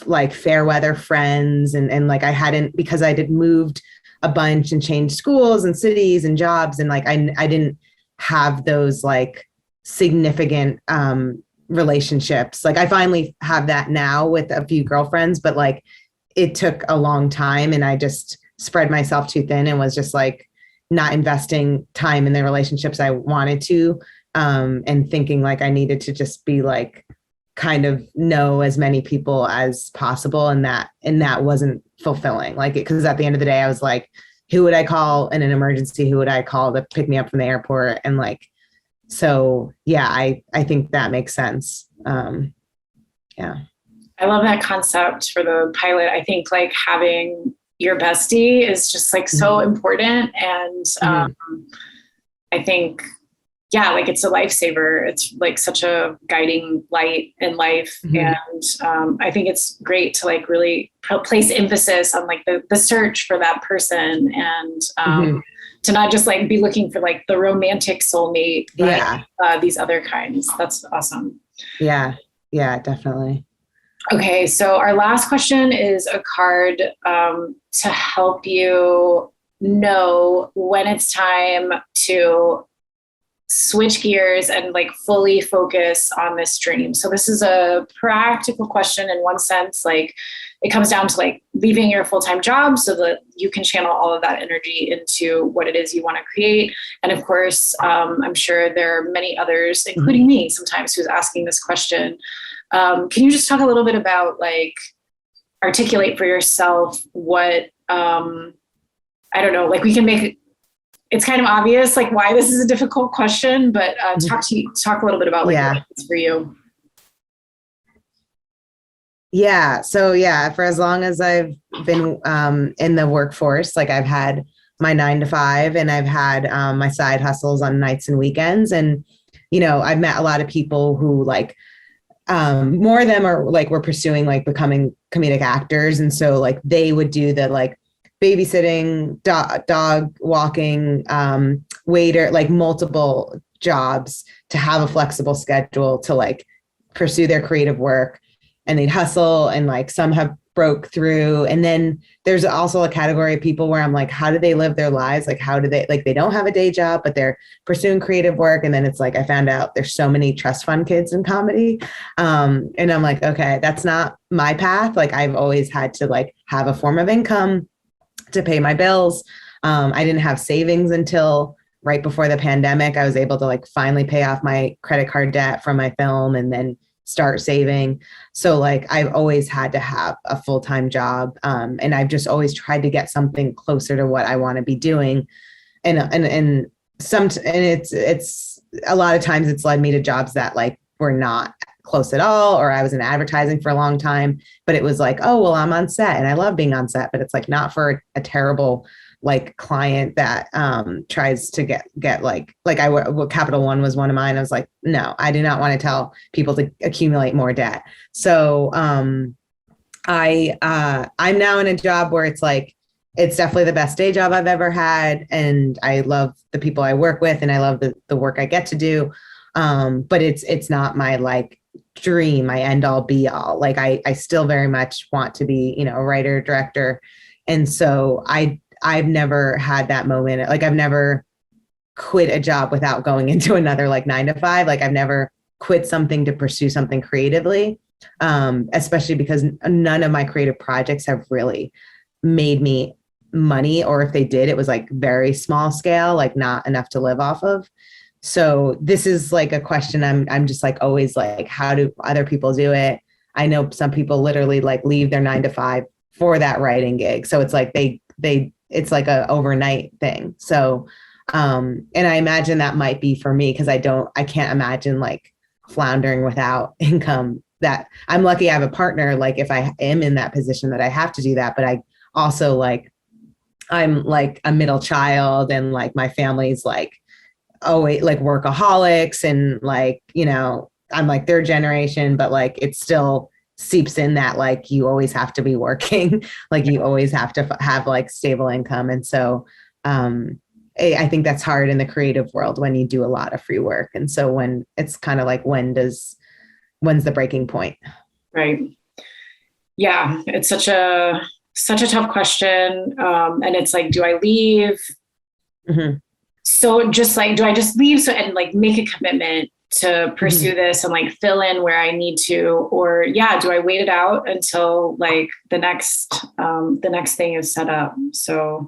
like fair weather friends, and like I hadn't, because I did moved a bunch and changed schools and cities and jobs, and like I didn't have those like significant relationships. Like I finally have that now with a few girlfriends, but like it took a long time, and I just spread myself too thin and was just like not investing time in the relationships I wanted to, and thinking like I needed to just be like kind of know as many people as possible, and that wasn't fulfilling. Like, because at the end of the day I was like, who would I call in an emergency? Who would I call to pick me up from the airport? And like, so yeah, I think that makes sense. Yeah. I love that concept for the pilot. I think like having your bestie is just like so important. And I think, yeah, like it's a lifesaver. It's like such a guiding light in life. And I think it's great to like really place emphasis on like the search for that person, and to not just like be looking for like the romantic soulmate, but these other kinds. That's awesome. Yeah, definitely. Okay, so our last question is a card to help you know when it's time to switch gears and like fully focus on this dream. So this is a practical question in one sense. Like it comes down to like leaving your full-time job so that you can channel all of that energy into what it is you want to create. And of course, I'm sure there are many others, including me sometimes, who's asking this question. Can you just talk a little bit about like articulate for yourself what, I don't know, like we can make it's kind of obvious like why this is a difficult question, but talk a little bit about like what it's for you. Yeah. So yeah, for as long as I've been in the workforce, like I've had my 9 to 5, and I've had my side hustles on nights and weekends. And, you know, I've met a lot of people who like, more of them are like, were pursuing like becoming comedic actors. And so like they would do the like babysitting, dog walking, waiter, like multiple jobs to have a flexible schedule to like pursue their creative work. And they'd hustle, and like some have broke through. And then there's also a category of people where I'm like, how do they live their lives? Like, how do they, like, they don't have a day job, but they're pursuing creative work. And then it's like, I found out there's so many trust fund kids in comedy. And I'm like, okay, that's not my path. Like I've always had to like have a form of income to pay my bills. I didn't have savings until right before the pandemic. I was able to like finally pay off my credit card debt from my film and then start saving. So like I've always had to have a full-time job. And I've just always tried to get something closer to what I want to be doing. And it's a lot of times it's led me to jobs that like were not close at all, or I was in advertising for a long time, but it was like, oh, well, I'm on set and I love being on set, but it's like not for a terrible like client that tries to get like Capital One was one of mine. I was like, no, I do not want to tell people to accumulate more debt. So I'm now in a job where it's like, it's definitely the best day job I've ever had. And I love the people I work with, and I love the work I get to do. But it's not my like dream, my end all be all. Like I still very much want to be, you know, a writer, director. And so I've never had that moment. Like I've never quit a job without going into another like 9 to 5. Like I've never quit something to pursue something creatively. Especially because none of my creative projects have really made me money, or if they did, it was like very small scale, like not enough to live off of. So this is like a question I'm just like always like, how do other people do it? I know some people literally like leave their 9 to 5 for that writing gig. So it's like they it's like a overnight thing. So and I imagine that might be for me because I can't imagine like floundering without income. That I'm lucky I have a partner, like if I am in that position that I have to do that, but I also like I'm like a middle child and like my family's like always like workaholics and like, you know, I'm like third generation, but like it still seeps in that like you always have to be working, like you always have to have like stable income. And so I think that's hard in the creative world when you do a lot of free work. And so when it's kind of like when's the breaking point? Right. Yeah, it's such a tough question. And it's like, do I leave? Mm-hmm. So just like, do I just leave and like make a commitment to pursue this and like fill in where I need to, or do I wait it out until like the next thing is set up? So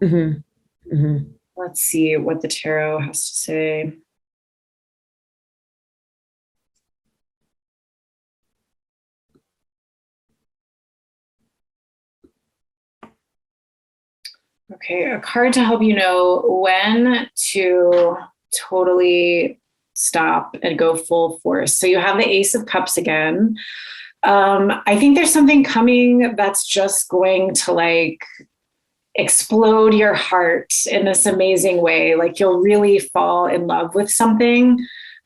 let's see what the tarot has to say. Okay, a card to help you know when to totally stop and go full force. So you have the Ace of Cups again. I think there's something coming that's just going to like explode your heart in this amazing way. Like you'll really fall in love with something.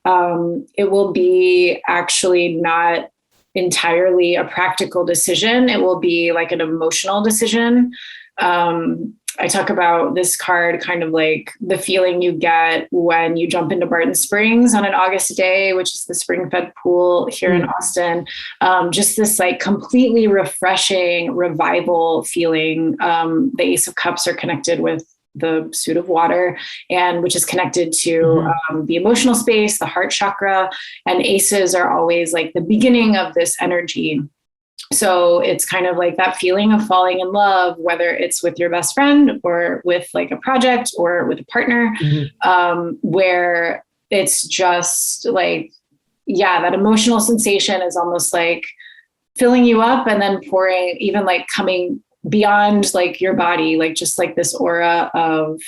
It will be actually not entirely a practical decision. It will be like an emotional decision. I talk about this card kind of like the feeling you get when you jump into Barton Springs on an August day, which is the spring fed pool here in Austin. Just this like completely refreshing revival feeling. The Ace of Cups are connected with the suit of water, and which is connected to the emotional space, the heart chakra, and aces are always like the beginning of this energy. So it's kind of like that feeling of falling in love, whether it's with your best friend or with like a project or with a partner, where it's just like, that emotional sensation is almost like filling you up and then pouring, even like coming beyond like your body, like just like this aura of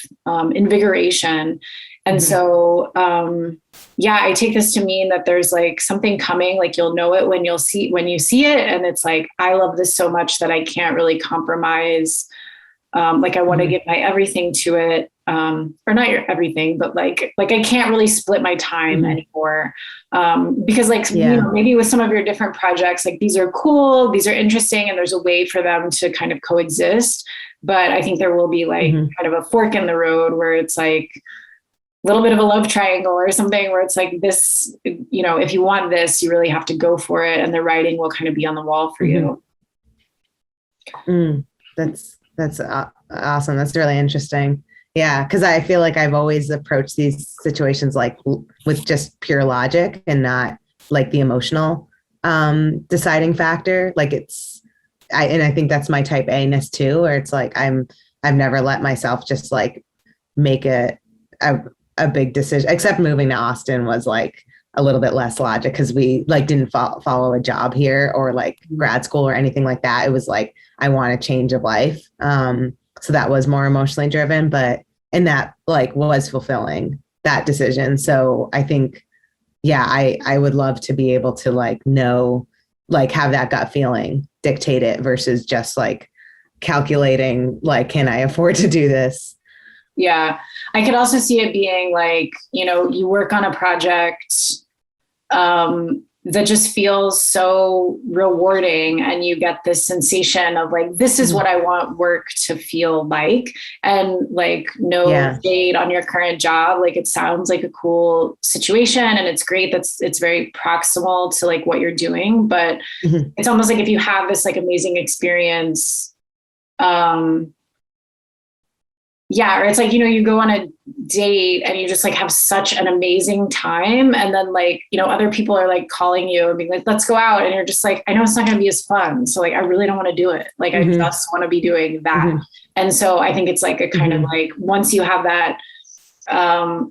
invigoration. And so, I take this to mean that there's like something coming, like you'll know it when you see it. And it's like, I love this so much that I can't really compromise. Like I want to give my everything to it. Or not your everything, but like I can't really split my time anymore. Because like, you know, maybe with some of your different projects, like these are cool, these are interesting, and there's a way for them to kind of coexist. But I think there will be like kind of a fork in the road where it's like, little bit of a love triangle or something where it's like this, you know, if you want this, you really have to go for it. And the writing will kind of be on the wall for you. That's awesome. That's really interesting. Yeah. Cause I feel like I've always approached these situations like with just pure logic and not like the emotional deciding factor. Like I think that's my type A-ness too, where it's like, I've never let myself just like make a big decision, except moving to Austin was like a little bit less logic because we like didn't follow a job here or like grad school or anything like that. It was like, I want a change of life. So that was more emotionally driven, and that like was fulfilling that decision. So I think, I would love to be able to like know, like have that gut feeling dictate it versus just like calculating, like, can I afford to do this? Yeah. I could also see it being like, you know, you work on a project, that just feels so rewarding. And you get this sensation of like, this is what I want work to feel like. And like, no shade on your current job. Like, it sounds like a cool situation and it's great. It's very proximal to like what you're doing, but it's almost like if you have this like amazing experience, or it's like, you go on a date and you just like have such an amazing time. And then like, other people are like calling you and being like, let's go out. And you're just like, I know it's not going to be as fun. So like, I really don't want to do it. Like, I just want to be doing that. And so I think it's like a kind of like, once you have that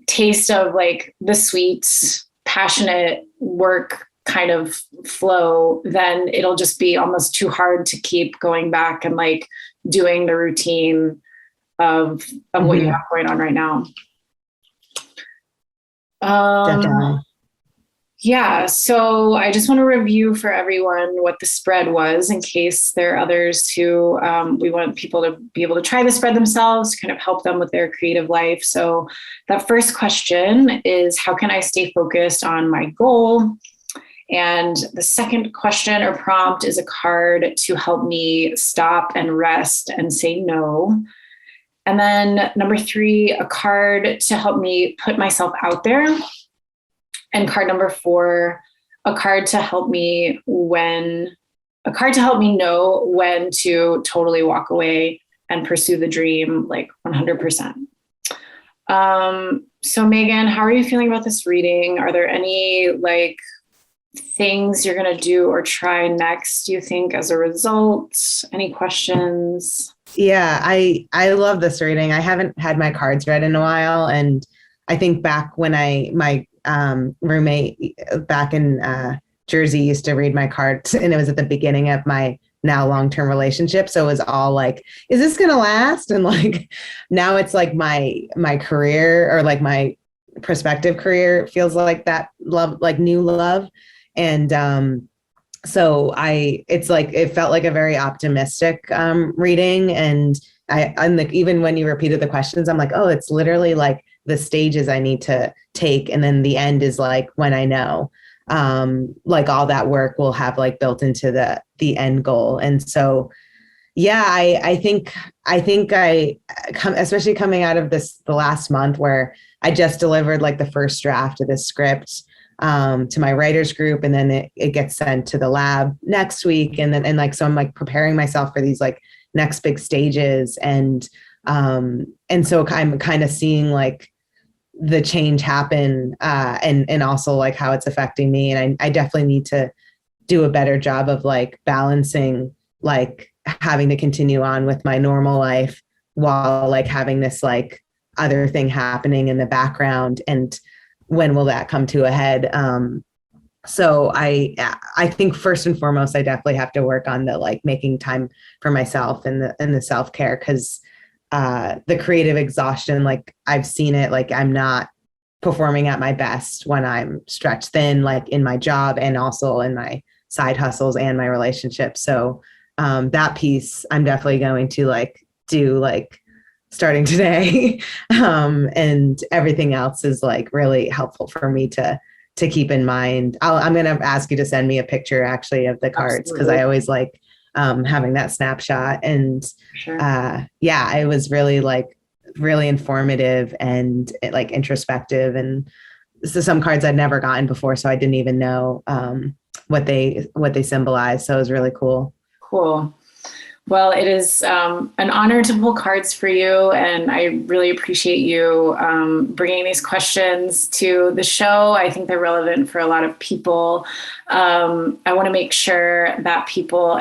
taste of like the sweet, passionate work kind of flow, then it'll just be almost too hard to keep going back and like doing the routine of what you have going on right now. Definitely. Yeah. So I just want to review for everyone what the spread was in case there are others who we want people to be able to try the spread themselves to kind of help them with their creative life. So that first question is, how can I stay focused on my goal? And the second question or prompt is a card to help me stop and rest and say no. And then number 3, a card to help me put myself out there. And card number 4, a card to help me know when to totally walk away and pursue the dream, like 100%. So Megan, how are you feeling about this reading? Are there any like things you're going to do or try next, do you think, as a result? Any questions? Yeah, I love this reading. I haven't had my cards read in a while. And I think back when my roommate back in Jersey used to read my cards, and it was at the beginning of my now long-term relationship. So it was all like, is this going to last? And like, now it's like my career, or like my prospective career, feels like that love, like new love. And so it's like, it felt like a very optimistic reading. And I'm like, even when you repeated the questions, I'm like, oh, it's literally like the stages I need to take. And then the end is like when I know, like all that work will have like built into the end goal. And so, yeah, I think especially coming out of the last month where I just delivered like the first draft of this script to my writers group, and then it gets sent to the lab next week. And so I'm like preparing myself for these like next big stages. And so I'm kind of seeing like the change happen, and also like how it's affecting me. And I definitely need to do a better job of like balancing, like having to continue on with my normal life while like having this like other thing happening in the background. And when will that come to a head? So I think first and foremost, I definitely have to work on the like making time for myself and the self-care, because the creative exhaustion, like I've seen it, like I'm not performing at my best when I'm stretched thin, like in my job and also in my side hustles and my relationship. So that piece I'm definitely going to like do like starting today. And everything else is like really helpful for me to keep in mind. I'm going to ask you to send me a picture actually of the cards, because I always like having that snapshot. And it was really like really informative and like introspective. And so some cards I'd never gotten before, so I didn't even know what they symbolize. So it was really cool. Cool. Well, it is an honor to pull cards for you, and I really appreciate you bringing these questions to the show. I think they're relevant for a lot of people. I want to make sure that people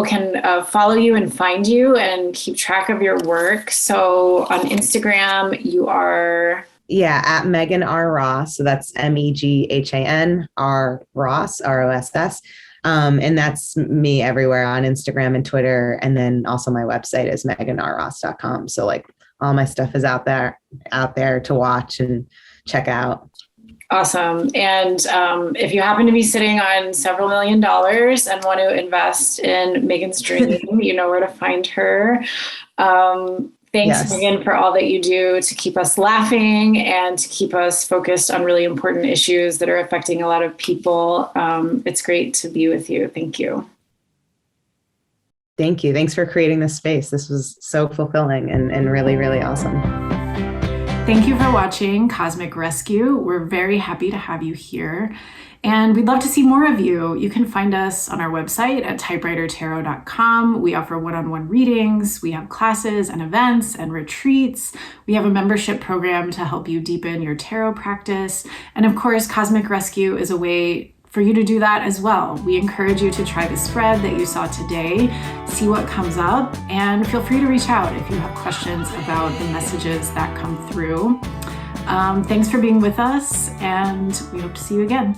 can follow you and find you and keep track of your work. So on Instagram, you are... Yeah, at Meghan R. Ross. So that's Meghan R. Ross, ROSS. And that's me everywhere on Instagram and Twitter. And then also my website is meghanrross.com. So like all my stuff is out there to watch and check out. Awesome. And if you happen to be sitting on several $1 million and want to invest in Megan's dream, you know where to find her. Thanks, Yes. Megan, for all that you do to keep us laughing and to keep us focused on really important issues that are affecting a lot of people. It's great to be with you. Thank you. Thank you. Thanks for creating this space. This was so fulfilling and really, really awesome. Thank you for watching Cosmic Rescue. We're very happy to have you here. And we'd love to see more of you. You can find us on our website at typewritertarot.com. We offer one-on-one readings. We have classes and events and retreats. We have a membership program to help you deepen your tarot practice. And of course, Cosmic Rescue is a way for you to do that as well. We encourage you to try the spread that you saw today, see what comes up, and feel free to reach out if you have questions about the messages that come through. Thanks for being with us, and we hope to see you again.